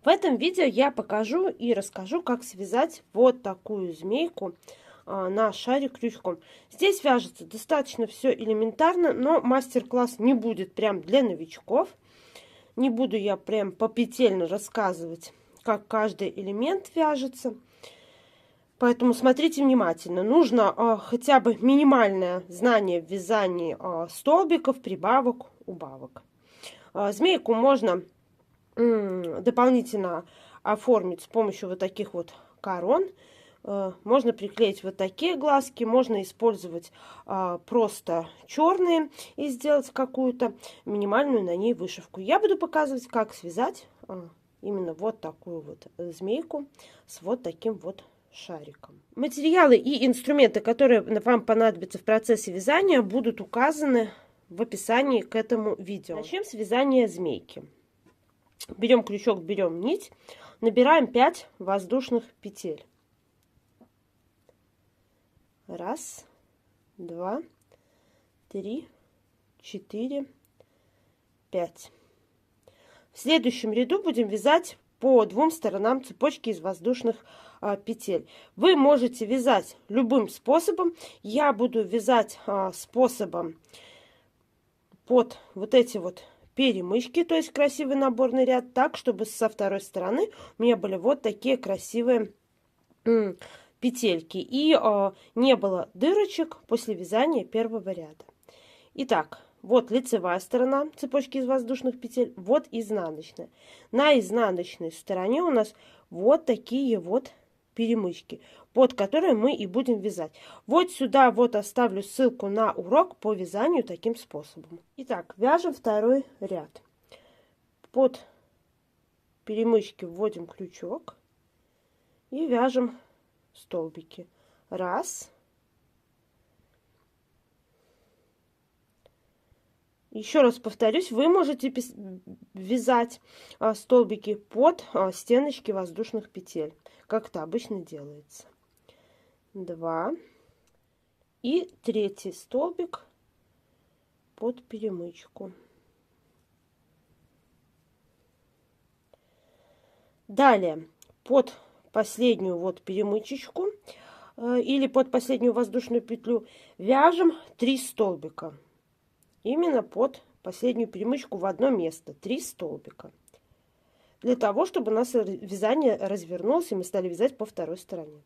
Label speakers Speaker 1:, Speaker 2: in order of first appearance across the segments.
Speaker 1: В этом видео я покажу и расскажу, как связать вот такую змейку на шаре крючком. Здесь вяжется достаточно все элементарно, но мастер-класс не будет прям для новичков. Не буду я прям попетельно рассказывать, как каждый элемент вяжется. Поэтому смотрите внимательно. Нужно хотя бы минимальное знание в вязании столбиков, прибавок, убавок. Змейку можно дополнительно оформить с помощью вот таких вот корон. Можно приклеить вот такие глазки, можно использовать просто черные и сделать какую-то минимальную на ней вышивку. Я буду показывать, как связать именно вот такую вот змейку с вот таким вот шариком. Материалы и инструменты, которые вам понадобятся в процессе вязания, будут указаны в описании к этому видео. Начнем с вязания змейки. Берем крючок, берем нить, набираем 5 воздушных петель. 1, 2, 3, 4, 5. В следующем ряду будем вязать по 2 сторонам цепочки из воздушных петель. Вы можете вязать любым способом. Я буду вязать способом под вот эти вот перемычки, то есть красивый наборный ряд, так, чтобы со второй стороны у меня были вот такие красивые петельки и не было дырочек после вязания первого ряда. Итак, вот лицевая сторона цепочки из воздушных петель, вот изнаночная. На изнаночной стороне у нас вот такие вот перемычки, под которые мы и будем вязать. Вот сюда вот оставлю ссылку на урок по вязанию таким способом. Итак, вяжем второй ряд. Под перемычки вводим крючок и вяжем столбики. 1. Еще раз повторюсь, вы можете вязать столбики под стеночки воздушных петель, как это обычно делается. 2. И 3 столбик под перемычку. Далее под последнюю вот перемычечку или под последнюю воздушную петлю вяжем 3 столбика. Именно под последнюю перемычку в одно место. 3 столбика. Для того, чтобы у нас вязание развернулось, и мы стали вязать по второй стороне.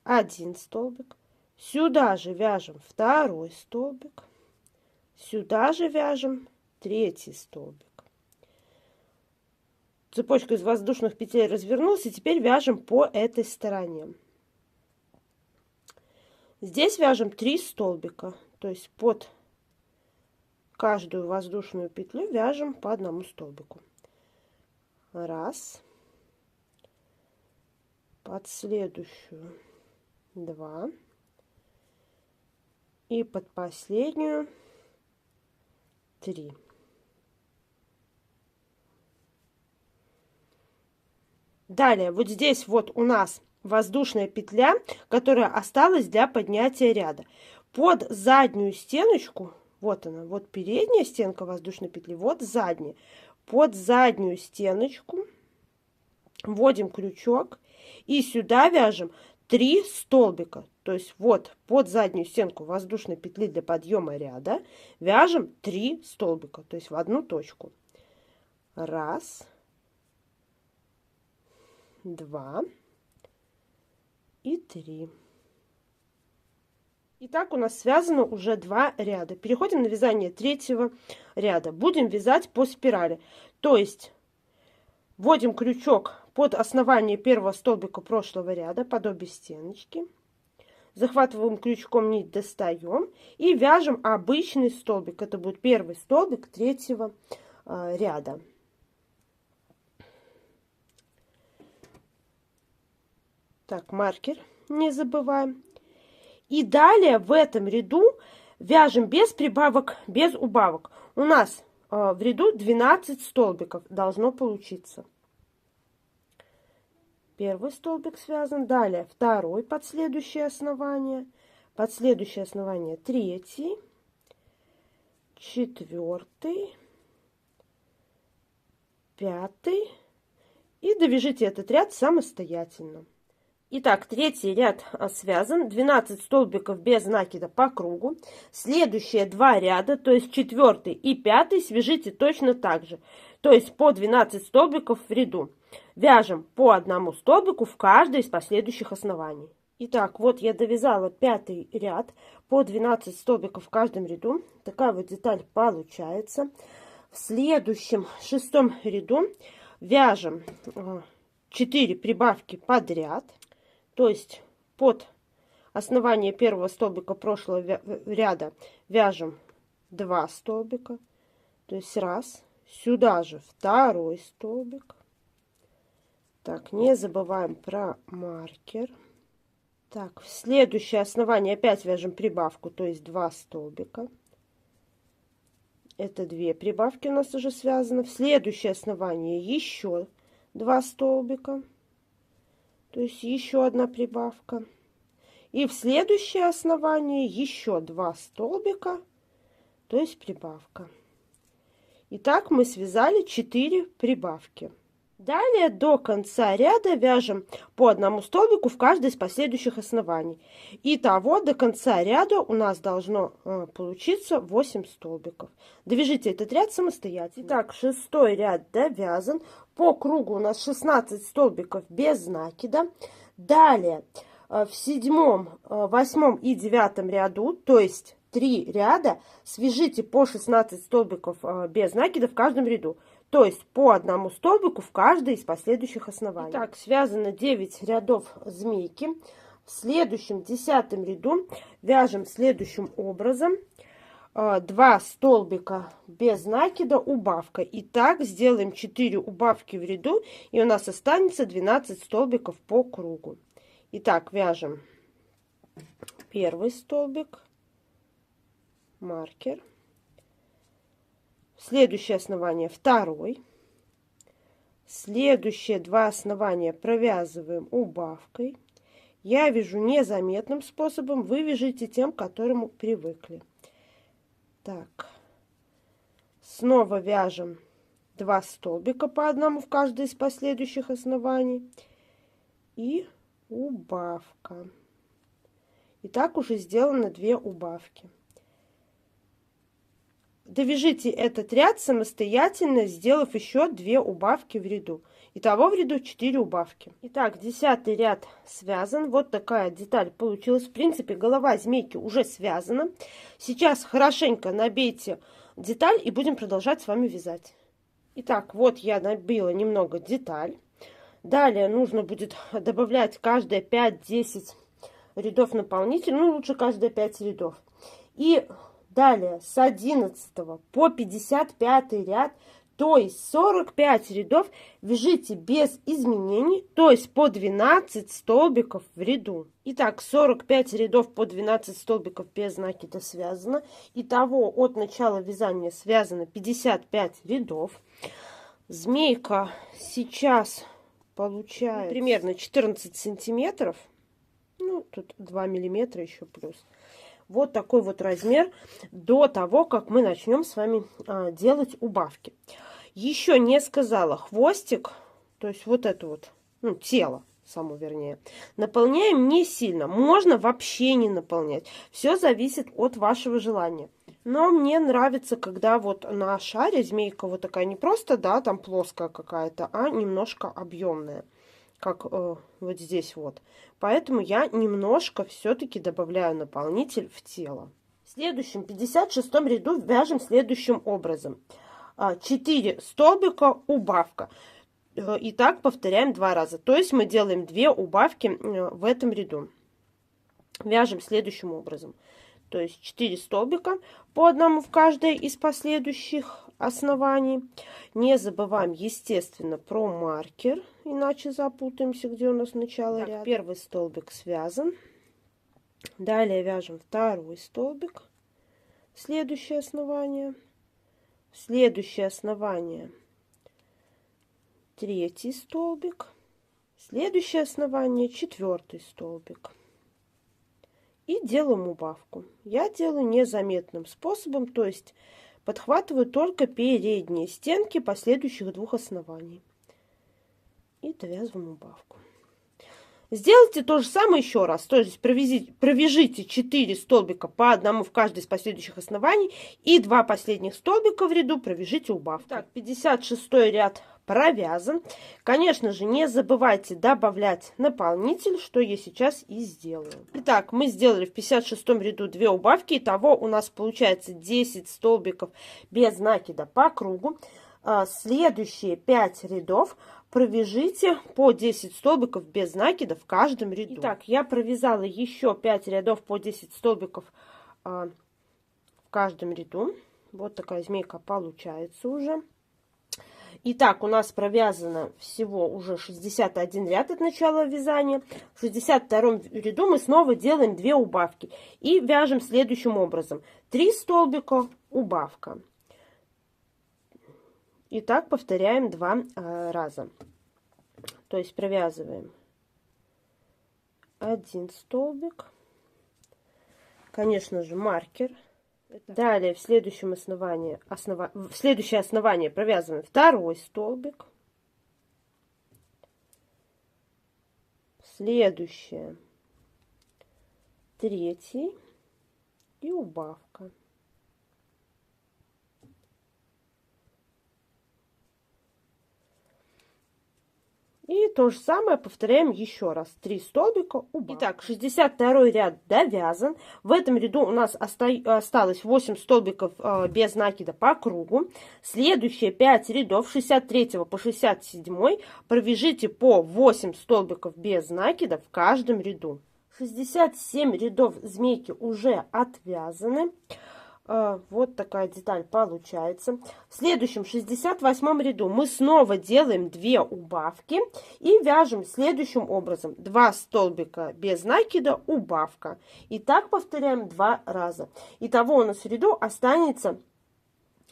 Speaker 1: 1 столбик. Сюда же вяжем 2 столбик. Сюда же вяжем 3 столбик. Цепочка из воздушных петель развернулась, и теперь вяжем по этой стороне. Здесь вяжем 3 столбика, то есть под каждую воздушную петлю вяжем по 1 столбику. 1, под следующую 2 и под последнюю 3. Далее, вот здесь вот у нас воздушная петля, которая осталась для поднятия ряда. Под заднюю стеночку, вот она, вот передняя стенка воздушной петли, вот задняя. Под заднюю стеночку вводим крючок и сюда вяжем 3 столбика. То есть вот под заднюю стенку воздушной петли для подъема ряда вяжем 3 столбика, то есть в одну точку. 1, 2 и 3. Итак, у нас связано уже 2 ряда. Переходим на вязание 3-го ряда. Будем вязать по спирали. То есть вводим крючок под основание первого столбика прошлого ряда, под обе стеночки. Захватываем крючком нить, достаем и вяжем обычный столбик. Это будет первый столбик 3-го ряда. Так, маркер не забываем. И далее в этом ряду вяжем без прибавок, без убавок. У нас в ряду 12 столбиков должно получиться. Первый столбик связан. Далее второй под следующее основание. Под следующее основание 3, 4, 5 и довяжите этот ряд самостоятельно. Итак, третий ряд связан, 12 столбиков без накида по кругу. Следующие два ряда, то есть четвертый и пятый, свяжите точно так же, то есть по 12 столбиков в ряду. Вяжем по одному столбику в каждое из последующих оснований. Итак, вот я довязала пятый ряд по 12 столбиков в каждом ряду. Такая вот деталь получается. В следующем шестом ряду вяжем 4 прибавки подряд. То есть под основание первого столбика прошлого ряда вяжем 2 столбика. То есть раз. Сюда же второй столбик. Так, не забываем про маркер. Так, в следующее основание опять вяжем прибавку, то есть 2 столбика. Это 2 прибавки у нас уже связаны. В следующее основание еще 2 столбика. То есть еще одна прибавка. И в следующее основание еще 2 столбика, то есть прибавка. Итак, мы связали 4 прибавки. Далее до конца ряда вяжем по одному столбику в каждое из последующих оснований. Итого до конца ряда у нас должно получиться 8 столбиков. Довяжите этот ряд самостоятельно. Итак, шестой ряд довязан. По кругу у нас 16 столбиков без накида. Далее в седьмом, восьмом и девятом ряду, то есть 3 ряда, свяжите по 16 столбиков без накида в каждом ряду. То есть по одному столбику в каждой из последующих оснований. Итак, связано 9 рядов змейки. В следующем 10 ряду вяжем следующим образом. 2 столбика без накида, убавка. И так сделаем 4 убавки в ряду, и у нас останется 12 столбиков по кругу. Итак, вяжем первый столбик, маркер. Следующее основание второй. Следующие 2 основания провязываем убавкой. Я вяжу незаметным способом, вы вяжите тем, к которому привыкли. Так, снова вяжем 2 столбика по одному в каждое из последующих оснований. И убавка. И так уже сделано 2 убавки. Довяжите этот ряд самостоятельно, сделав еще 2 убавки в ряду. Итого в ряду 4 убавки. Итак, 10 ряд связан. Вот такая деталь получилась. В принципе, голова змейки уже связана. Сейчас хорошенько набейте деталь и будем продолжать с вами вязать. Итак, вот я набила немного деталь. Далее нужно будет добавлять каждые 5-10 рядов наполнителя. Ну, лучше каждые 5 рядов. И далее с 11 по 55 ряд, то есть 45 рядов, вяжите без изменений, то есть по 12 столбиков в ряду. Итак, 45 рядов по 12 столбиков без накида связано. Итого от начала вязания связано 55 рядов. Змейка сейчас получает примерно 14 сантиметров. Ну, тут 2 миллиметра еще плюс. Вот такой вот размер до того, как мы начнем с вами делать убавки. Еще не сказала, хвостик, то есть вот это вот, ну, тело само вернее, наполняем не сильно. Можно вообще не наполнять. Все зависит от вашего желания. Но мне нравится, когда вот на шаре змейка вот такая не просто, да, там плоская какая-то, а немножко объемная. Как вот здесь вот. Поэтому я немножко все-таки добавляю наполнитель в тело. В следующем 56 ряду вяжем следующим образом. 4 столбика, убавка. И так повторяем 2 раза. То есть мы делаем 2 убавки в этом ряду. Вяжем следующим образом. То есть 4 столбика по одному в каждое из последующих оснований. Не забываем, естественно, про маркер, иначе запутаемся, где у нас начало ряда. Первый столбик связан. Далее вяжем второй столбик. Следующее основание. Следующее основание. Третий столбик. Следующее основание. Четвертый столбик. И делаем убавку. Я делаю незаметным способом, то есть подхватываю только передние стенки последующих 2 оснований. И довязываем убавку. Сделайте то же самое еще раз, то есть провяжите 4 столбика по одному в каждой из последующих оснований и 2 последних столбика в ряду провяжите убавку. Так, 56 ряд провязан. Конечно же, не забывайте добавлять наполнитель, что я сейчас и сделаю. Итак, мы сделали в 56 ряду 2 убавки, итого у нас получается 10 столбиков без накида по кругу. Следующие 5 рядов провяжите по 10 столбиков без накида в каждом ряду. Итак, я провязала еще 5 рядов по 10 столбиков в каждом ряду. Вот такая змейка получается уже. Итак, у нас провязано всего уже 61 ряд от начала вязания. В 62 ряду мы снова делаем 2 убавки и вяжем следующим образом. 3 столбика, убавка. И так повторяем 2 раза. То есть провязываем 1 столбик. Конечно же, маркер. Далее в следующем в следующее основание провязываем 2 столбик. Следующее 3 и убавка. И то же самое повторяем еще раз. 3 столбика, убавка. Итак, 62 ряд довязан. В этом ряду у нас осталось 8 столбиков без накида по кругу. Следующие 5 рядов, 63 по 67, провяжите по 8 столбиков без накида в каждом ряду. 67 рядов змейки уже отвязаны. Вот такая деталь получается. В следующем 68 ряду мы снова делаем 2 убавки и вяжем следующим образом. 2 столбика без накида, убавка. И так повторяем 2 раза. Итого у нас в ряду останется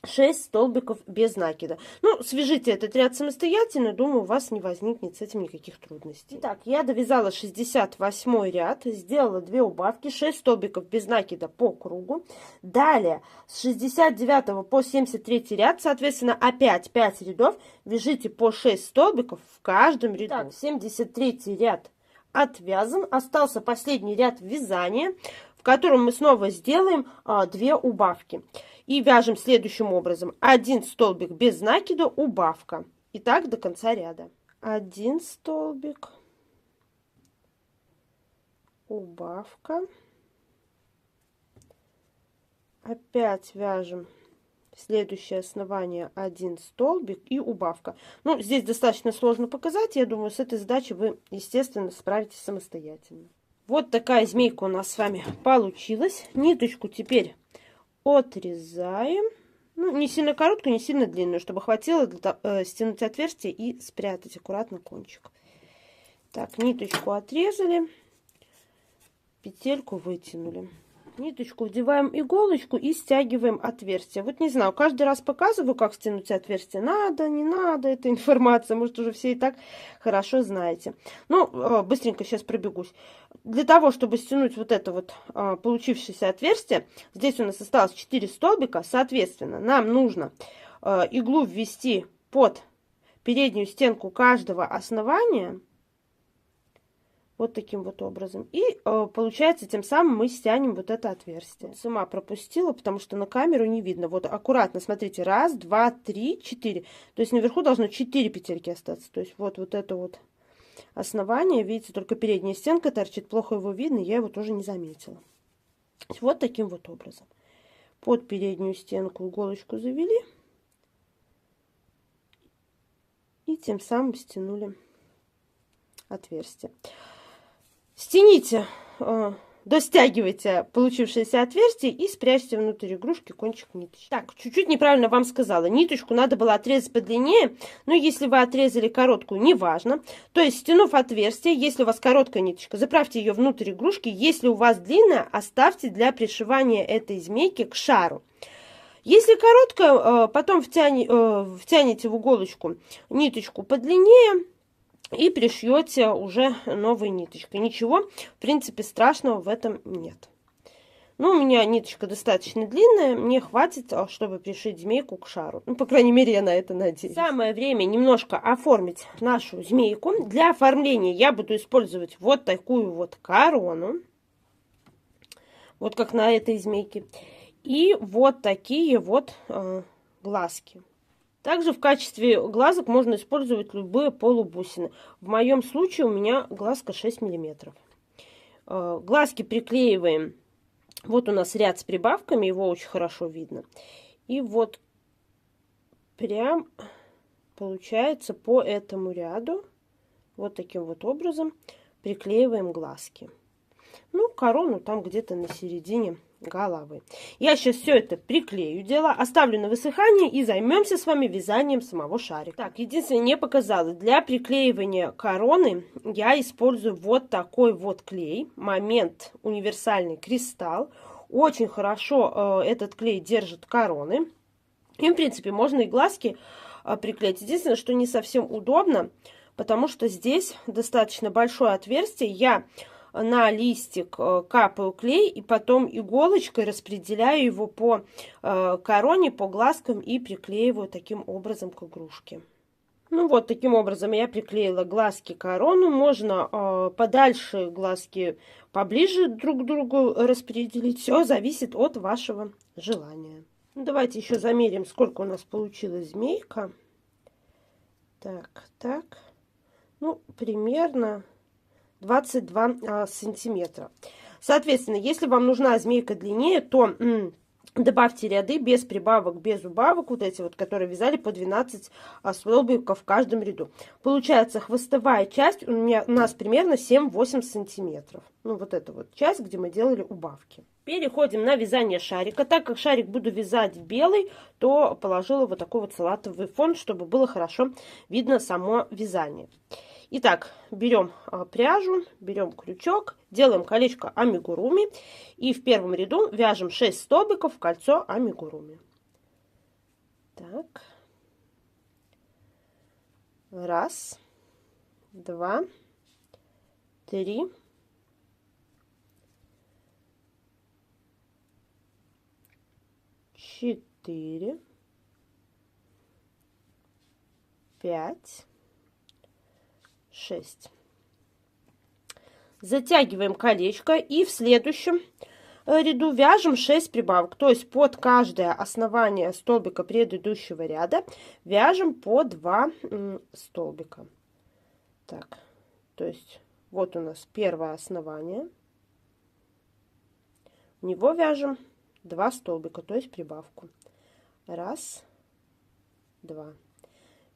Speaker 1: 6 столбиков без накида. Ну, свяжите этот ряд самостоятельно, думаю, у вас не возникнет с этим никаких трудностей. Итак, я довязала 68 ряд, сделала 2 убавки, 6 столбиков без накида по кругу. Далее, с 69 по 73 ряд, соответственно, опять 5 рядов, вяжите по 6 столбиков в каждом ряду. Так, 73 ряд отвязан, остался последний ряд вязания, в котором мы снова сделаем 2 убавки. И вяжем следующим образом. 1 столбик без накида, убавка. И так до конца ряда. 1 столбик, убавка. Опять вяжем следующее основание, 1 столбик и убавка. Ну, здесь достаточно сложно показать. Я думаю, с этой задачей вы, естественно, справитесь самостоятельно. Вот такая змейка у нас с вами получилась. Ниточку теперь отрезаем. Ну, не сильно короткую, не сильно длинную, чтобы хватило стянуть отверстие и спрятать аккуратно кончик. Так, ниточку отрезали, петельку вытянули. Ниточку вдеваем иголочку и стягиваем отверстие. Вот не знаю, каждый раз показываю, как стянуть отверстие. Надо, не надо, эта информация. Может, уже все и так хорошо знаете. Ну, быстренько сейчас пробегусь. Для того, чтобы стянуть вот это вот получившееся отверстие, здесь у нас осталось 4 столбика. Соответственно, нам нужно иглу ввести под переднюю стенку каждого основания. Вот таким вот образом. И получается, тем самым мы стянем вот это отверстие. Сама пропустила, потому что на камеру не видно. Вот аккуратно, смотрите, 1, 2, 3, 4. То есть наверху должно 4 петельки остаться. То есть вот это вот основание, видите, только передняя стенка торчит, плохо его видно, я его тоже не заметила. Вот таким вот образом. Под переднюю стенку иголочку завели. И тем самым стянули отверстие. Стяните, достягивайте получившееся отверстие и спрячьте внутрь игрушки кончик ниточки. Так, чуть-чуть неправильно вам сказала. Ниточку надо было отрезать подлиннее, но если вы отрезали короткую, неважно. То есть, стянув отверстие, если у вас короткая ниточка, заправьте ее внутрь игрушки. Если у вас длинная, оставьте для пришивания этой змейки к шару. Если короткая, потом втянете в иголочку ниточку подлиннее и пришьете уже новой ниточкой. Ничего, в принципе, страшного в этом нет. Ну, у меня ниточка достаточно длинная, мне хватит, чтобы пришить змейку к шару. Ну, по крайней мере, я на это надеюсь. Самое время немножко оформить нашу змейку. Для оформления я буду использовать вот такую вот корону. Вот как на этой змейке. И вот такие вот глазки. Также в качестве глазок можно использовать любые полубусины. В моем случае у меня глазка 6 миллиметров. Глазки приклеиваем. Вот у нас ряд с прибавками, его очень хорошо видно. И вот прям получается по этому ряду, вот таким вот образом, приклеиваем глазки. Ну, корону там где-то на середине головы. Я сейчас все это приклею дело, оставлю на высыхание и займемся с вами вязанием самого шарика. Так, единственное, не показала. Для приклеивания короны я использую вот такой вот клей. Момент универсальный кристалл. Очень хорошо этот клей держит короны. И, в принципе, можно и глазки приклеить. Единственное, что не совсем удобно, потому что здесь достаточно большое отверстие. Я на листик капаю клей и потом иголочкой распределяю его по короне, по глазкам и приклеиваю таким образом к игрушке. Ну вот, таким образом я приклеила глазки корону. Можно подальше глазки поближе друг к другу распределить. Все зависит от вашего желания. Ну, давайте еще замерим, сколько у нас получилась змейка. Так, так. Ну, примерно 22 сантиметра. Соответственно, если вам нужна змейка длиннее, то добавьте ряды без прибавок, без убавок, вот эти вот, которые вязали по 12 столбиков в каждом ряду. Получается, хвостовая часть у нас примерно 7-8 сантиметров. Ну, вот эта вот часть, где мы делали убавки. Переходим на вязание шарика. Так как шарик буду вязать белый, то положила вот такой вот салатовый фон, чтобы было хорошо видно само вязание. Итак, берем пряжу, берем крючок, делаем колечко амигуруми и в первом ряду вяжем 6 столбиков в кольцо амигуруми. Так. Раз, два, три, четыре, 5, 6. Затягиваем колечко и в следующем ряду вяжем 6 прибавок. То есть под каждое основание столбика предыдущего ряда вяжем по 2 столбика. Так, то есть вот у нас первое основание. В него вяжем 2 столбика, то есть прибавку. Раз, два.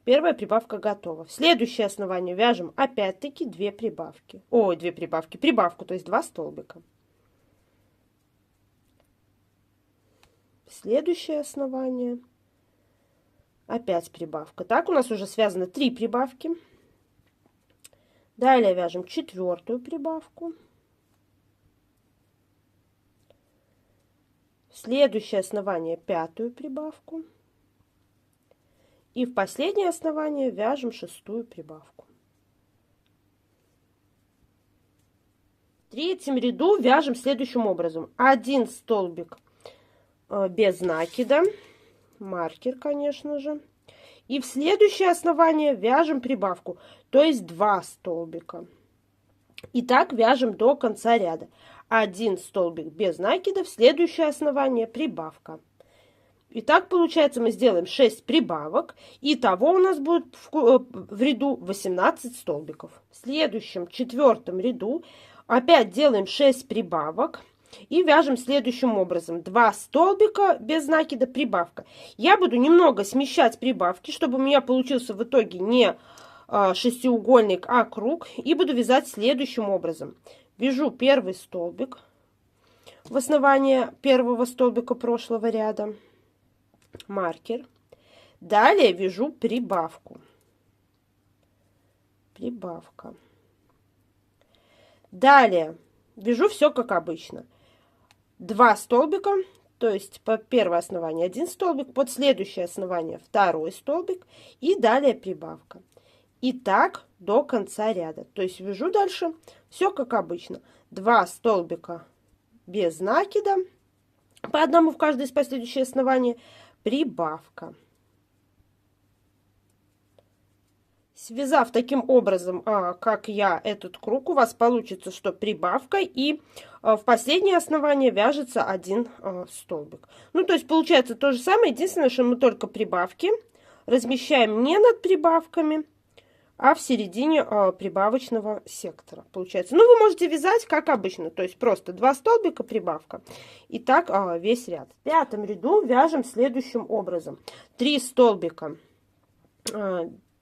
Speaker 1: Первая прибавка готова. В следующее основание вяжем опять-таки 2 прибавки. Ой, 2 прибавки. Прибавку, то есть 2 столбика. Следующее основание. Опять прибавка. Так, у нас уже связано 3 прибавки. Далее вяжем 4-ю прибавку. Следующее основание 5-ю прибавку. И в последнее основание вяжем 6-ю прибавку. В третьем ряду вяжем следующим образом. 1 столбик без накида, маркер, конечно же. И в следующее основание вяжем прибавку, то есть 2 столбика. И так вяжем до конца ряда. 1 столбик без накида, в следующее основание прибавка. Итак, получается, мы сделаем 6 прибавок. Итого у нас будет в ряду 18 столбиков. В следующем, 4-м ряду, опять делаем 6 прибавок. И вяжем следующим образом. 2 столбика без накида, прибавка. Я буду немного смещать прибавки, чтобы у меня получился в итоге не шестиугольник, а круг. И буду вязать следующим образом. Вяжу первый столбик в основание первого столбика прошлого ряда. Маркер. Далее вяжу прибавку. Прибавка. Далее вяжу все как обычно. 2 столбика, то есть под первое основание 1 столбик, под следующее основание 2 столбик и далее прибавка. И так до конца ряда. То есть вяжу дальше все как обычно. 2 столбика без накида, по одному в каждое из последующих оснований, прибавка. Связав таким образом, как я, этот круг, у вас получится, что прибавка, и в последнее основание вяжется один столбик. Ну, то есть получается то же самое, единственное, что мы только прибавки размещаем не над прибавками, а в середине прибавочного сектора. Получается. Ну, вы можете вязать как обычно, то есть просто 2 столбика прибавка. И так весь ряд. В пятом ряду вяжем следующим образом. 3 столбика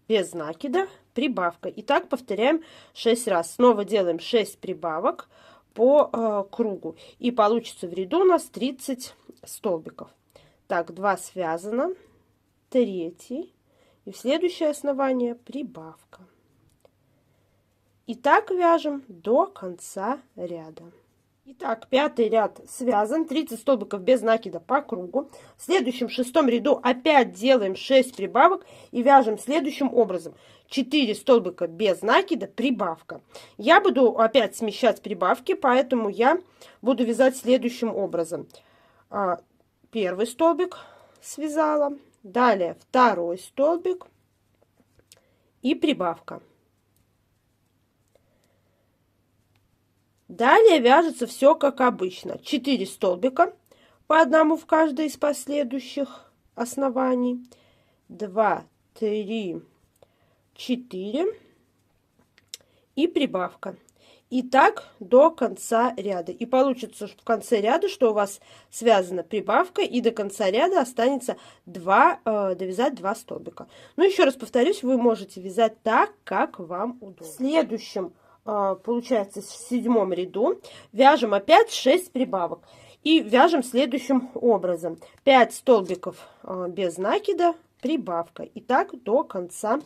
Speaker 1: без накида, прибавка. И так повторяем 6 раз. Снова делаем 6 прибавок по кругу. И получится в ряду у нас 30 столбиков. Так, 2 связано. 3. И в следующее основание прибавка. И так вяжем до конца ряда. Итак, 5-й ряд связан, 30 столбиков без накида по кругу. В следующем 6-м ряду опять делаем 6 прибавок и вяжем следующим образом. 4 столбика без накида, прибавка. Я буду опять смещать прибавки, поэтому я буду вязать следующим образом. Первый столбик связала, далее 2-й столбик и прибавка. Далее вяжется все как обычно. 4 столбика, по одному в каждое из последующих оснований. 2, 3, 4 и прибавка. И так до конца ряда. И получится в конце ряда, что у вас связана прибавка, и до конца ряда останется довязать 2 столбика. Но еще раз повторюсь, вы можете вязать так, как вам удобно. В следующем, получается, в 7-м ряду вяжем опять 6 прибавок. И вяжем следующим образом. 5 столбиков без накида, прибавка. И так до конца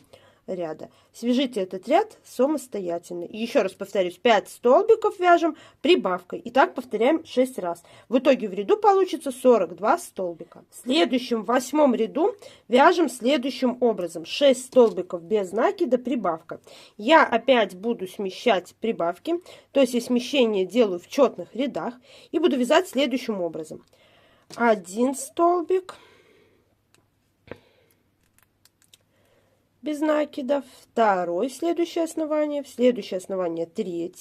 Speaker 1: ряда. Свяжите этот ряд самостоятельно. И еще раз повторюсь, 5 столбиков вяжем прибавкой. И так повторяем 6 раз. В итоге в ряду получится 42 столбика. В следующем 8-м ряду вяжем следующим образом. 6 столбиков без накида, прибавка. Я опять буду смещать прибавки. То есть я смещение делаю в четных рядах. И буду вязать следующим образом. 1 столбик без накида, 2-й следующее основание, в следующее основание 3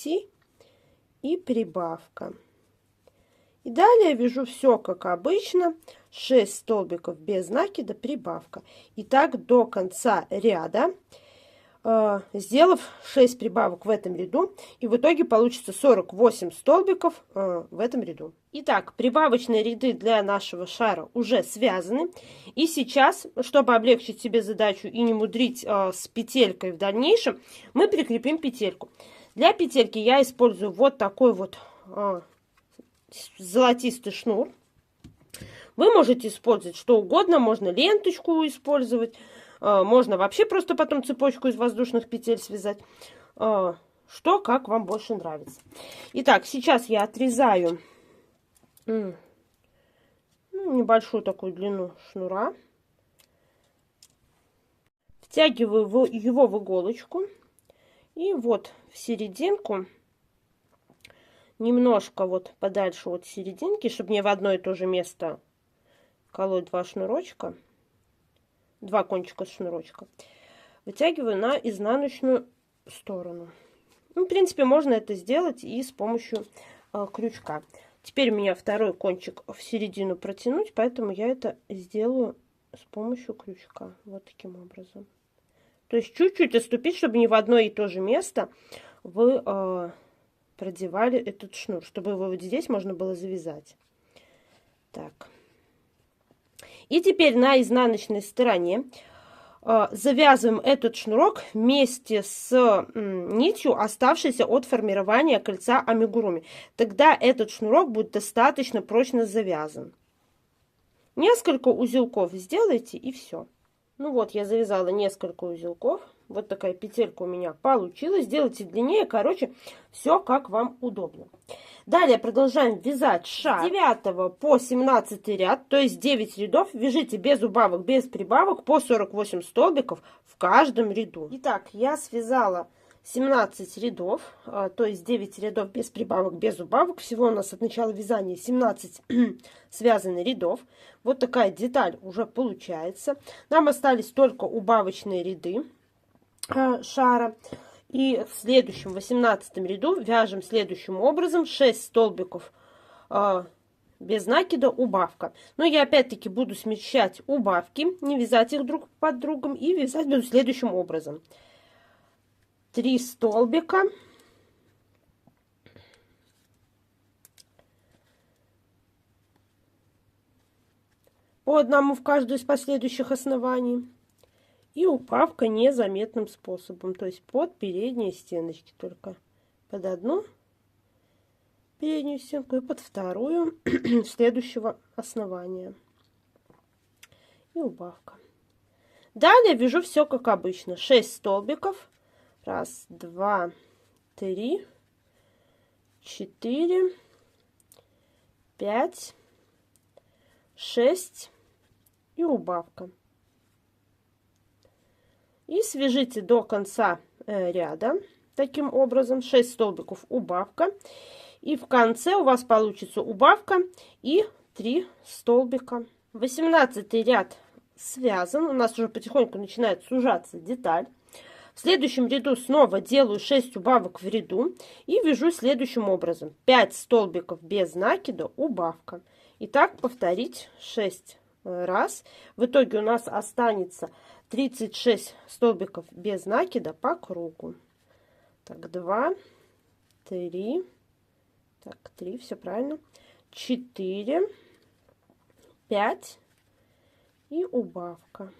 Speaker 1: и прибавка. И далее вяжу все как обычно, 6 столбиков без накида, прибавка. И так до конца ряда, сделав 6 прибавок в этом ряду, и в итоге получится 48 столбиков в этом ряду. Итак, прибавочные ряды для нашего шара уже связаны. И сейчас, чтобы облегчить себе задачу и не мудрить с петелькой в дальнейшем, мы прикрепим петельку. Для петельки я использую вот такой вот золотистый шнур. Вы можете использовать что угодно, можно ленточку использовать, можно вообще просто потом цепочку из воздушных петель связать. Что как вам больше нравится. Итак, сейчас я отрезаю небольшую такую длину шнура. Втягиваю его в иголочку. И вот в серединку, немножко вот подальше от серединки, чтобы не в одно и то же место колоть 2 шнурочка, 2 кончика шнурочка, вытягиваю на изнаночную сторону. Ну, в принципе, можно это сделать и с помощью крючка. Теперь у меня 2-й кончик в середину протянуть, поэтому я это сделаю с помощью крючка. Вот таким образом. То есть чуть-чуть отступить, чтобы не в одно и то же место вы продевали этот шнур, чтобы его вот здесь можно было завязать. Так. И теперь на изнаночной стороне завязываем этот шнурок вместе с нитью, оставшейся от формирования кольца амигуруми. Тогда этот шнурок будет достаточно прочно завязан. Несколько узелков сделайте и все. Ну вот, я завязала несколько узелков. Вот такая петелька у меня получилась. Сделайте длиннее, короче, все как вам удобно. Далее продолжаем вязать шар. С 9 по 17 ряд, то есть 9 рядов, вяжите без убавок, без прибавок по 48 столбиков в каждом ряду. Итак, я связала 17 рядов, то есть 9 рядов без прибавок, без убавок. Всего у нас от начала вязания 17 связанных рядов. Вот такая деталь уже получается. Нам остались только убавочные ряды шара. И в следующем 18 ряду вяжем следующим образом: 6 столбиков без накида, убавка. Но я опять-таки буду смещать убавки, не вязать их друг под другом, и вязать буду следующим образом: 3 столбика, по одному в каждую из последующих оснований, и убавка незаметным способом, то есть под передние стеночки, только под одну переднюю стенку и под вторую следующего основания, и убавка. Далее вяжу все как обычно: 6 столбиков, 1, 2, 3, 4, 5, 6 и убавка. И свяжите до конца ряда таким образом: 6 столбиков, убавка, и в конце у вас получится убавка и 3 столбика. 18 ряд связан, у нас уже потихоньку начинает сужаться деталь. В следующем ряду снова делаю 6 убавок в ряду и вяжу следующим образом: 5 столбиков без накида, убавка. И так повторить 6 раз. В итоге у нас останется 36 столбиков без накида по кругу. Так, 2, 3, так, 3, все правильно, 4, 5 и убавка.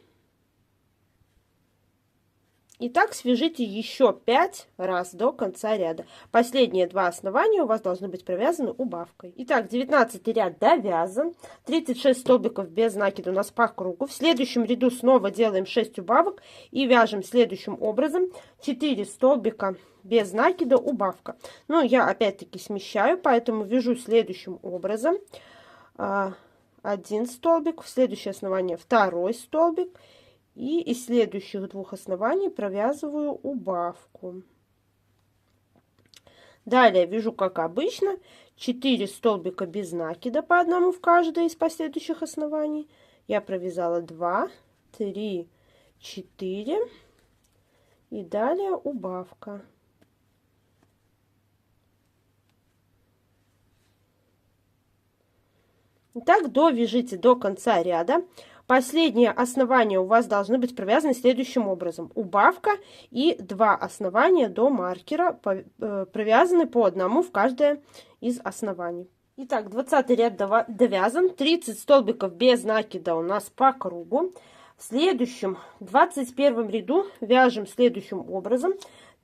Speaker 1: И так свяжите еще 5 раз до конца ряда. Последние 2 основания у вас должны быть провязаны убавкой. Итак, 19 ряд довязан. 36 столбиков без накида у нас по кругу. В следующем ряду снова делаем 6 убавок и вяжем следующим образом: 4 столбика без накида, убавка. Но я опять-таки смещаю, поэтому вяжу следующим образом: 1 столбик, в следующее основание 2 столбик. И из следующих 2 оснований провязываю убавку. Далее вяжу как обычно: 4 столбика без накида, по одному в каждое из последующих оснований. Я провязала 2, 3, 4 и далее убавка. Итак, довяжите до конца ряда. Последние основания у вас должны быть провязаны следующим образом: убавка и 2 основания до маркера провязаны по одному в каждое из оснований. Итак, 20 ряд довязан. 30 столбиков без накида у нас по кругу. В следующем 21 ряду вяжем следующим образом: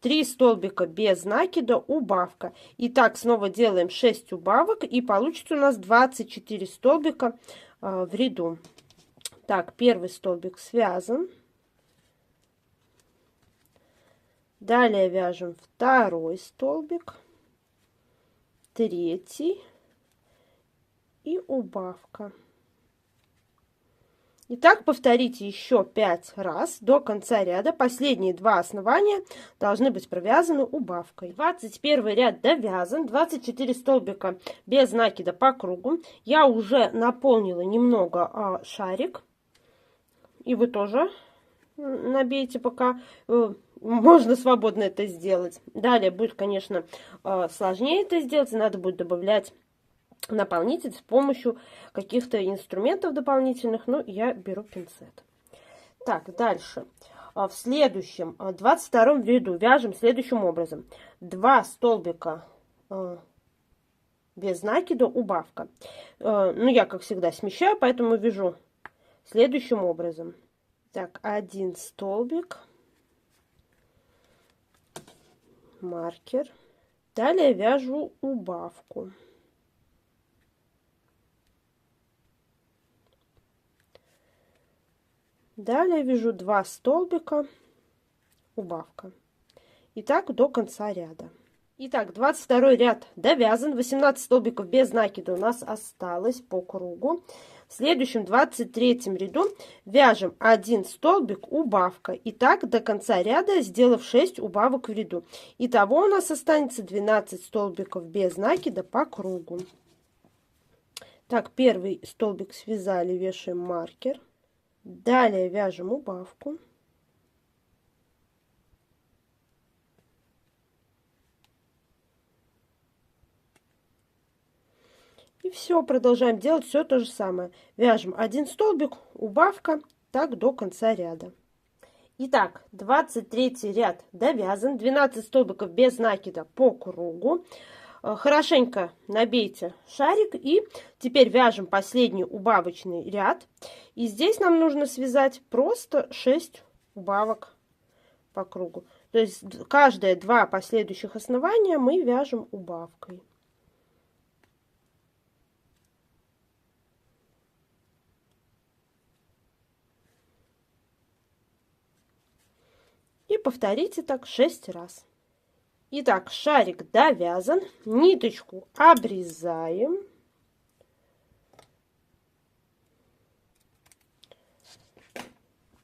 Speaker 1: 3 столбика без накида, убавка. И так снова делаем 6 убавок, и получится у нас 24 столбика в ряду. Так, первый столбик связан. Далее вяжем 2 столбик, 3 и убавка. И так повторите еще 5 раз до конца ряда. Последние 2 основания должны быть провязаны убавкой. 21 ряд довязан. 24 столбика без накида по кругу. Я уже наполнила немного шарик. И вы тоже набейте, пока можно свободно это сделать. Далее будет, конечно, сложнее это сделать. Надо будет добавлять наполнитель с помощью каких-то инструментов дополнительных. Но я беру пинцет. Так, дальше. В следующем, 22 ряду вяжем следующим образом: 2 столбика без накида, убавка. Ну, я, как всегда, смещаю, поэтому вяжу следующим образом. Так, 1 столбик, маркер. Далее вяжу убавку. Далее вяжу 2 столбика, убавка. И так до конца ряда. Итак, 22 ряд довязан. 18 столбиков без накида у нас осталось по кругу. В следующем 23-м ряду вяжем 1 столбик убавка. И так до конца ряда, сделав 6 убавок в ряду. Итого у нас останется 12 столбиков без накида по кругу. Так, первый столбик связали, вешаем маркер. Далее вяжем убавку. И все, продолжаем делать все то же самое. Вяжем 1 столбик, убавка, так до конца ряда. Итак, 23 ряд довязан, 12 столбиков без накида по кругу. Хорошенько набейте шарик и теперь вяжем последний убавочный ряд. И здесь нам нужно связать просто 6 убавок по кругу. То есть каждые 2 последующих основания мы вяжем убавкой. И повторите так 6 раз. Итак, шарик довязан, ниточку обрезаем.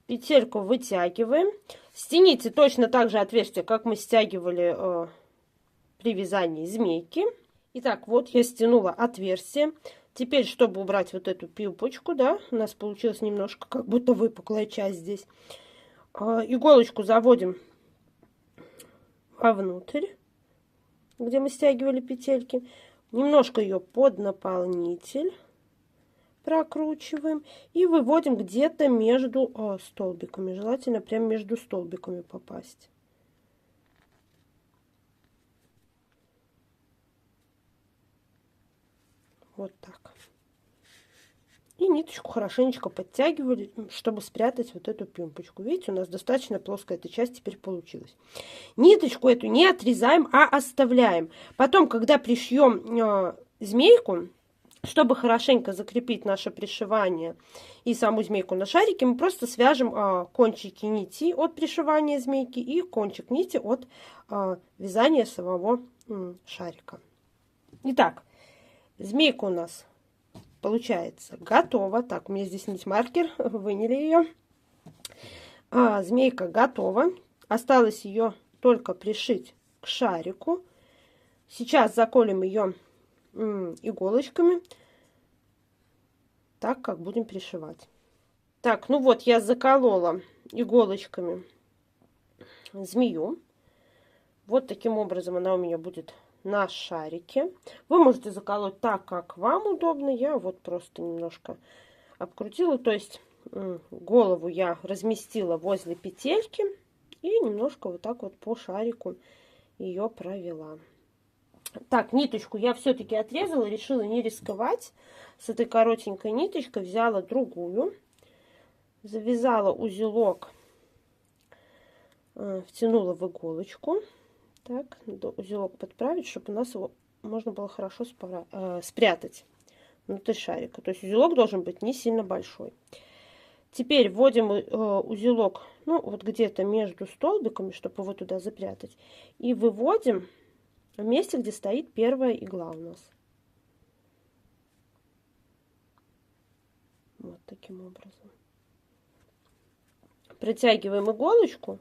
Speaker 1: Петельку вытягиваем. Стяните точно так же отверстие, как мы стягивали при вязании змейки. Итак, вот я стянула отверстие. Теперь, чтобы убрать вот эту пилочку, да, у нас получилось немножко как будто выпуклая часть здесь. Иголочку заводим вовнутрь, где мы стягивали петельки. Немножко ее под наполнитель прокручиваем и выводим где-то между столбиками. Желательно прямо между столбиками попасть. Вот так. И ниточку хорошенечко подтягивали, чтобы спрятать вот эту пимпочку. Видите, у нас достаточно плоская эта часть теперь получилась. Ниточку эту не отрезаем, а оставляем. Потом, когда пришьем змейку, чтобы хорошенько закрепить наше пришивание и саму змейку на шарике, мы просто свяжем кончики нити от пришивания змейки и кончик нити от вязания самого шарика. Итак, змейка у нас получается готова. Так, у меня здесь нить маркер, выняли ее. Змейка готова. Осталось ее только пришить к шарику. Сейчас заколем ее иголочками, так как будем пришивать. Так, ну вот я заколола иголочками змею. Вот таким образом она у меня будет на шарике. Вы можете заколоть так, как вам удобно. Я вот просто немножко обкрутила. То есть голову я разместила возле петельки и немножко вот так вот по шарику ее провела. Так, ниточку я все-таки отрезала, решила не рисковать. С этой коротенькой ниточкой взяла другую, завязала узелок, втянула в иголочку. Так, узелок подправить, чтобы у нас его можно было хорошо спрятать внутри шарика. То есть узелок должен быть не сильно большой. Теперь вводим узелок, ну, вот где-то между столбиками, чтобы его туда запрятать. И выводим в месте, где стоит первая игла у нас. Вот таким образом. Протягиваем иголочку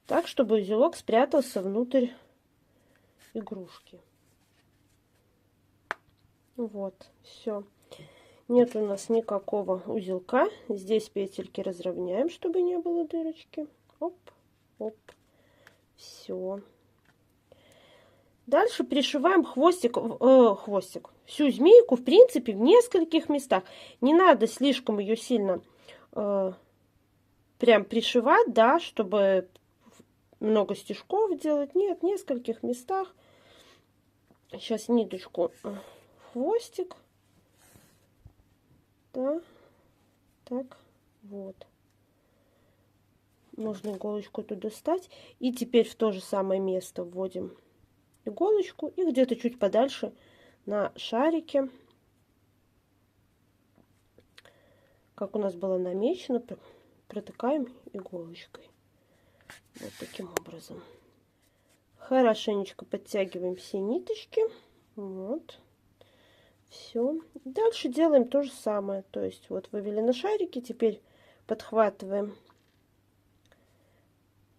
Speaker 1: так, чтобы узелок спрятался внутрь игрушки. Вот, все. Нет у нас никакого узелка. Здесь петельки разровняем, чтобы не было дырочки. Оп, оп. Все. Дальше пришиваем хвостик, всю змейку, в принципе, в нескольких местах. Не надо слишком ее сильно прям пришивать, да, чтобы много стежков делать. Нет, в нескольких местах. Сейчас ниточку в хвостик. Да, так, вот. Нужно иголочку туда достать. И теперь в то же самое место вводим иголочку и где-то чуть подальше на шарике, как у нас было намечено, протыкаем иголочкой. Вот таким образом. Хорошенечко подтягиваем все ниточки. Вот. Все. Дальше делаем то же самое. То есть вот вывели на шарики, теперь подхватываем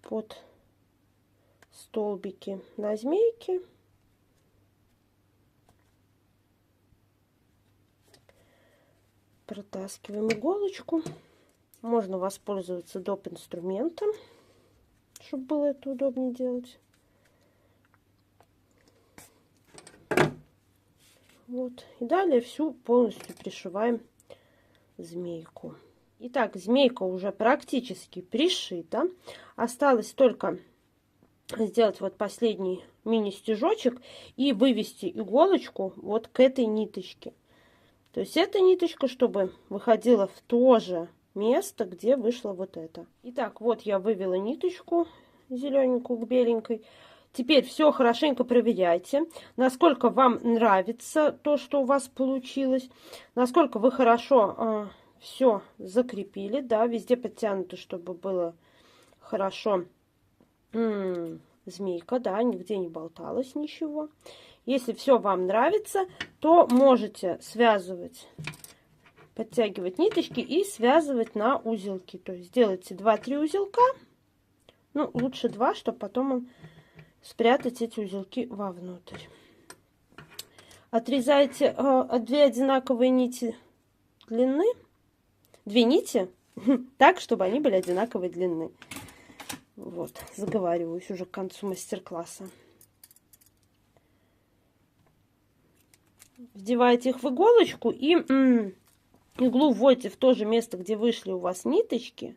Speaker 1: под столбики на змейке. Протаскиваем иголочку. Можно воспользоваться доп. Инструментом, чтобы было это удобнее делать. Вот. И далее всю полностью пришиваем змейку. Итак, змейка уже практически пришита. Осталось только сделать вот последний мини-стежочек и вывести иголочку вот к этой ниточке. То есть эта ниточка, чтобы выходила в то же место, где вышло вот это. Итак, вот я вывела ниточку зелененькую к беленькой. Теперь все хорошенько проверяйте, насколько вам нравится то, что у вас получилось, насколько вы хорошо все закрепили, да, везде подтянуто, чтобы было хорошо змейка, да, нигде не болталось ничего. Если все вам нравится, то можете связывать, подтягивать ниточки и связывать на узелки. То есть делайте 2-3 узелка, ну лучше 2, чтобы потом спрятать эти узелки вовнутрь. Отрезайте 2 одинаковые нити длины, 2 нити, так, чтобы они были одинаковой длины. Вот, заговариваюсь уже к концу мастер-класса. Вдеваете их в иголочку и иглу вводите в то же место, где вышли у вас ниточки,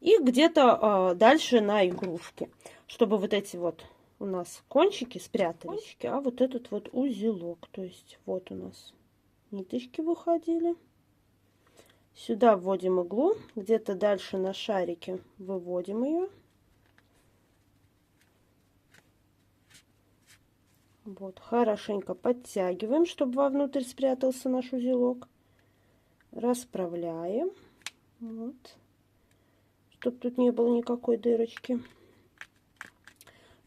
Speaker 1: и где-то дальше на игрушке, чтобы вот эти вот у нас кончики спрятались, а вот этот вот узелок, то есть вот у нас ниточки выходили. Сюда вводим иглу, где-то дальше на шарике выводим ее. Вот, хорошенько подтягиваем, чтобы вовнутрь спрятался наш узелок. Расправляем, вот, чтобы тут не было никакой дырочки.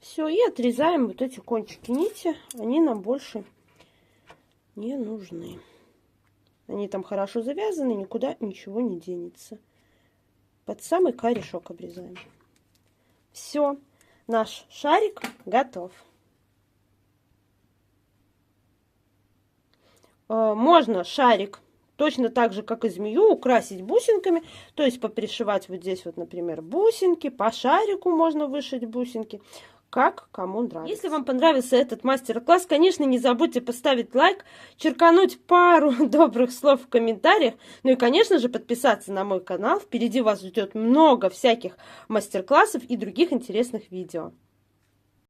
Speaker 1: Все, и отрезаем вот эти кончики нити, они нам больше не нужны. Они там хорошо завязаны, никуда ничего не денется. Под самый корешок обрезаем. Все, наш шарик готов. Можно шарик точно так же, как и змею, украсить бусинками. То есть попришивать вот здесь вот, например, бусинки. По шарику можно вышить бусинки. Как кому нравится. Если вам понравился этот мастер-класс, конечно, не забудьте поставить лайк, черкануть пару добрых слов в комментариях, ну и, конечно же, подписаться на мой канал. Впереди вас ждет много всяких мастер-классов и других интересных видео.